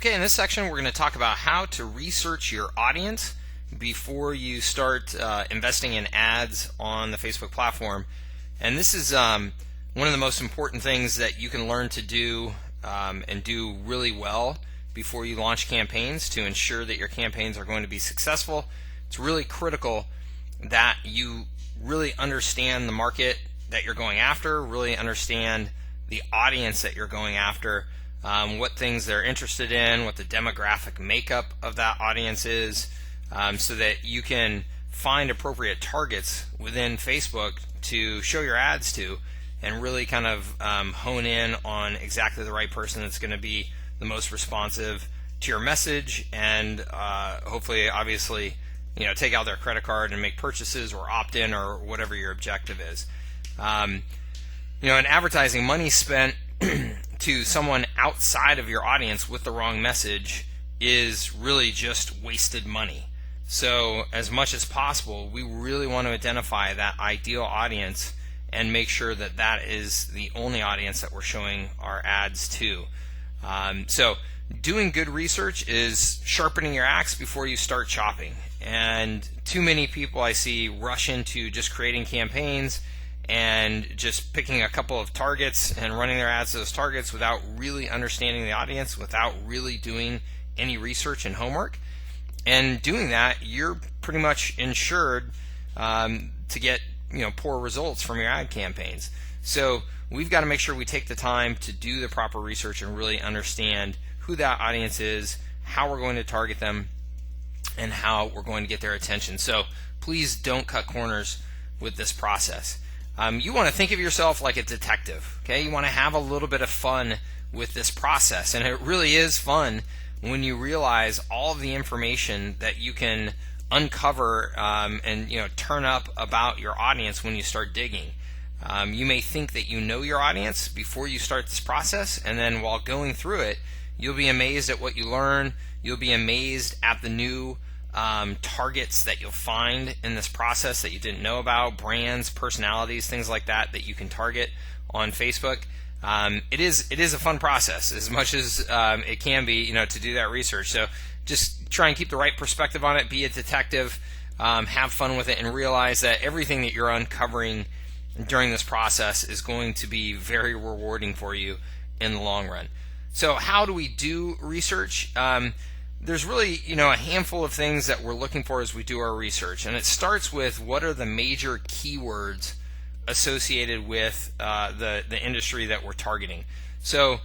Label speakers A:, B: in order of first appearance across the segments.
A: Okay, in this section we're going to talk about how to research your audience before you start investing in ads on the Facebook platform. And this is one of the most important things that you can learn to do and do really well before you launch campaigns to ensure that your campaigns are going to be successful. It's really critical that you really understand the market that you're going after, really understand the audience that you're going after, what things they're interested in, what the demographic makeup of that audience is, so that you can find appropriate targets within Facebook to show your ads to and really kind of hone in on exactly the right person that's going to be the most responsive to your message and hopefully, obviously, take out their credit card and make purchases or opt in or whatever your objective is. In advertising, money spent to someone outside of your audience with the wrong message is really just wasted money. So as much as possible, we really want to identify that ideal audience and make sure that that is the only audience that we're showing our ads to. So doing good research is sharpening your axe before you start chopping. And too many people I see rush into just creating campaigns and just picking a couple of targets and running their ads to those targets without really understanding the audience, without really doing any research and homework. And doing that, you're pretty much insured to get poor results from your ad campaigns. So we've got to make sure we take the time to do the proper research and really understand who that audience is, how we're going to target them, and how we're going to get their attention. So please don't cut corners with this process. You want to think of yourself like a detective, okay? You want to have a little bit of fun with this process, and it really is fun when you realize all of the information that you can uncover and turn up about your audience when you start digging. You may think that you know your audience before you start this process, and then while going through it, you'll be amazed at what you learn. You'll be amazed at the new targets that you'll find in this process that you didn't know about, brands, personalities, things like that you can target on Facebook. It is a fun process as much as it can be, to do that research. So just try and keep the right perspective on it, be a detective, have fun with it, and realize that everything that you're uncovering during this process is going to be very rewarding for you in the long run. So how do we do research? There's really, a handful of things that we're looking for as we do our research, and it starts with what are the major keywords associated with the industry that we're targeting. So,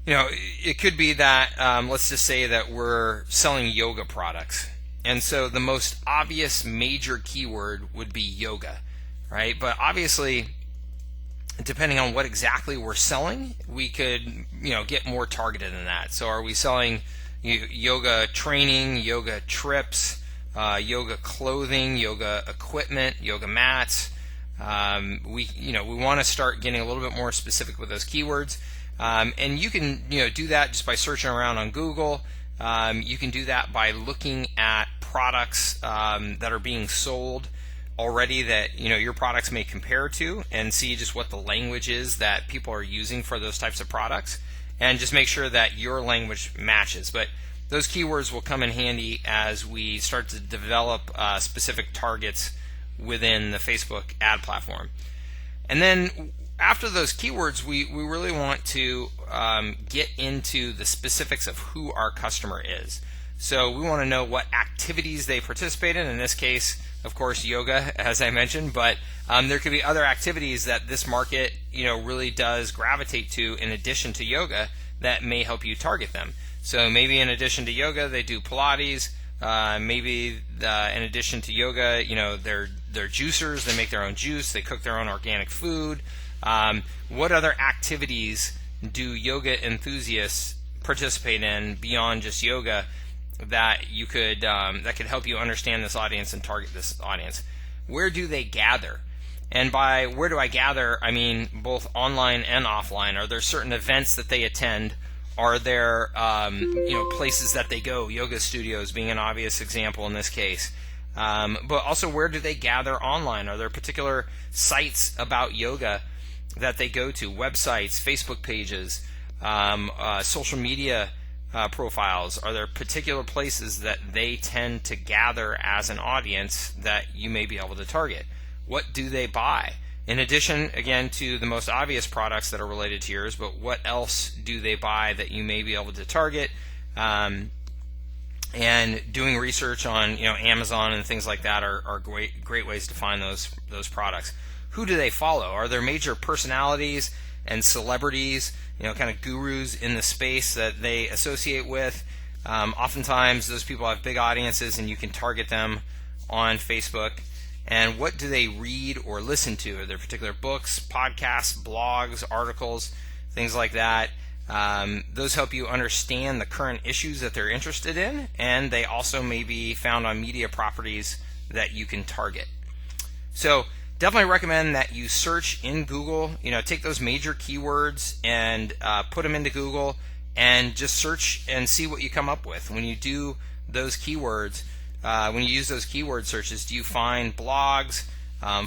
A: it could be that let's just say that we're selling yoga products, and so the most obvious major keyword would be yoga, right? But obviously, depending on what exactly we're selling, we could get more targeted than that. So are we selling yoga training, yoga trips, yoga clothing, yoga equipment, yoga mats? We want to start getting a little bit more specific with those keywords, and you can do that just by searching around on Google. You can do that by looking at products that are being sold already that your products may compare to, and see just what the language is that people are using for those types of products, and just make sure that your language matches. But those keywords will come in handy as we start to develop specific targets within the Facebook ad platform. And then after those keywords, we really want to get into the specifics of who our customer is. So we want to know what activities they participate in this case, of course, yoga, as I mentioned, but there could be other activities that this market really does gravitate to in addition to yoga that may help you target them. So maybe in addition to yoga, they do Pilates. Maybe in addition to yoga, they're juicers. They make their own juice. They cook their own organic food. What other activities do yoga enthusiasts participate in beyond just yoga that you could that could help you understand this audience and target this audience? Where do they gather? And by where do I gather, I mean both online and offline. Are there certain events that they attend? Are there places that they go? Yoga studios being an obvious example in this case. But also, where do they gather online? Are there particular sites about yoga that they go to? Websites, Facebook pages, social media profiles? Are there particular places that they tend to gather as an audience that you may be able to target? What do they buy? In addition, again, to the most obvious products that are related to yours, but what else do they buy that you may be able to target? And doing research on Amazon and things like that are great ways to find those products. Who do they follow? Are there major personalities and celebrities, kind of gurus in the space that they associate with? Oftentimes those people have big audiences and you can target them on Facebook. And what do they read or listen to? Are there particular books, podcasts, blogs, articles, things like that? Those help you understand the current issues that they're interested in, and they also may be found on media properties that you can target. So definitely recommend that you search in Google. Take those major keywords and put them into Google and just search and see what you come up with. When you do those keywords, when you use those keyword searches, do you find blogs,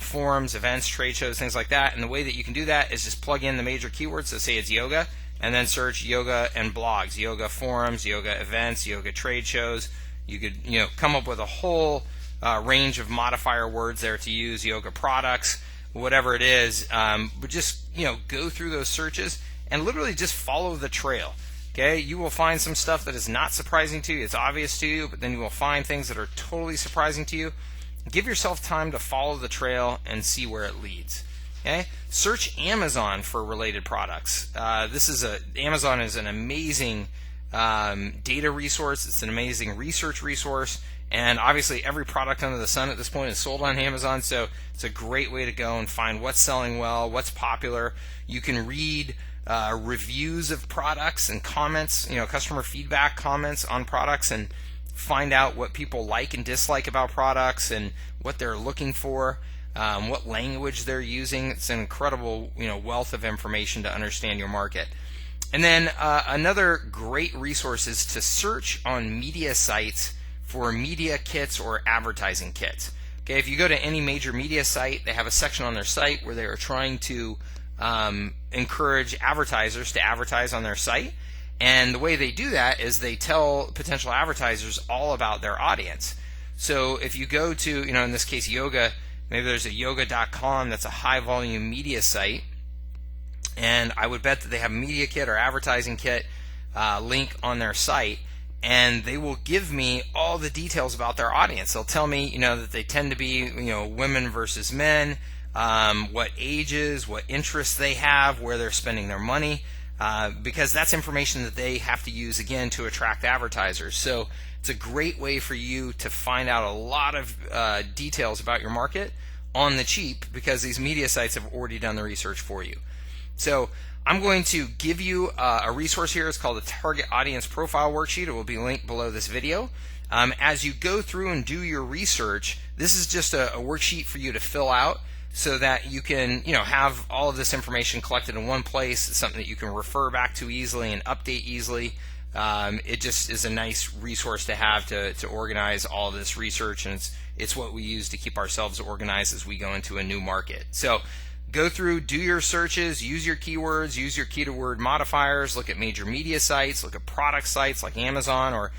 A: forums, events, trade shows, things like that? And the way that you can do that is just plug in the major keywords. So say it's yoga, and then search yoga and blogs, yoga forums, yoga events, yoga trade shows. You could come up with a whole range of modifier words there to use, yoga products, whatever it is. But just go through those searches and literally just follow the trail. Okay, you will find some stuff that is not surprising to you, it's obvious to you, but then you will find things that are totally surprising to you. Give yourself time to follow the trail and see where it leads. Okay, search Amazon for related products. Amazon is an amazing data resource. It's an amazing research resource, and obviously every product under the sun at this point is sold on Amazon. So it's a great way to go and find what's selling well, what's popular. You can read reviews of products and comments, customer feedback comments on products, and find out what people like and dislike about products and what they're looking for, what language they're using. It's an incredible wealth of information to understand your market. And then another great resource is to search on media sites for media kits or advertising kits. Okay, if you go to any major media site, they have a section on their site where they are trying to encourage advertisers to advertise on their site. And the way they do that is they tell potential advertisers all about their audience. So if you go to, in this case, yoga, maybe there's a yoga.com that's a high volume media site, and I would bet that they have a media kit or advertising kit link on their site, and they will give me all the details about their audience. They'll tell me, that they tend to be, women versus men, what ages, what interests they have, where they're spending their money, because that's information that they have to use again to attract advertisers. So it's a great way for you to find out a lot of details about your market on the cheap, because these media sites have already done the research for you. So I'm going to give you a resource here. It's called the Target Audience Profile Worksheet. It will be linked below this video. As you go through and do your research, this is just a worksheet for you to fill out, so that you can, have all of this information collected in one place. It's something that you can refer back to easily and update easily. It just is a nice resource to have to organize all of this research, and it's what we use to keep ourselves organized as we go into a new market. So go through, do your searches, use your keywords, use your keyword modifiers, look at major media sites, look at product sites like Amazon or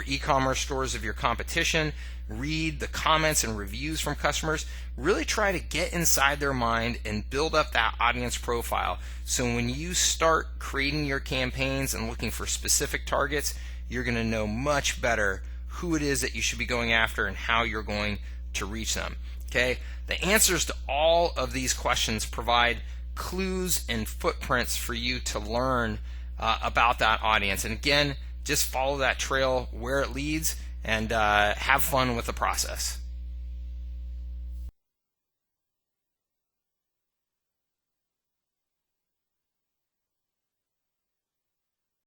A: e-commerce stores of your competition, read the comments and reviews from customers. Really try to get inside their mind and build up that audience profile, so when you start creating your campaigns and looking for specific targets, you're going to know much better who it is that you should be going after and how you're going to reach them. Okay? The answers to all of these questions provide clues and footprints for you to learn about that audience. And again, just follow that trail where it leads, and have fun with the process.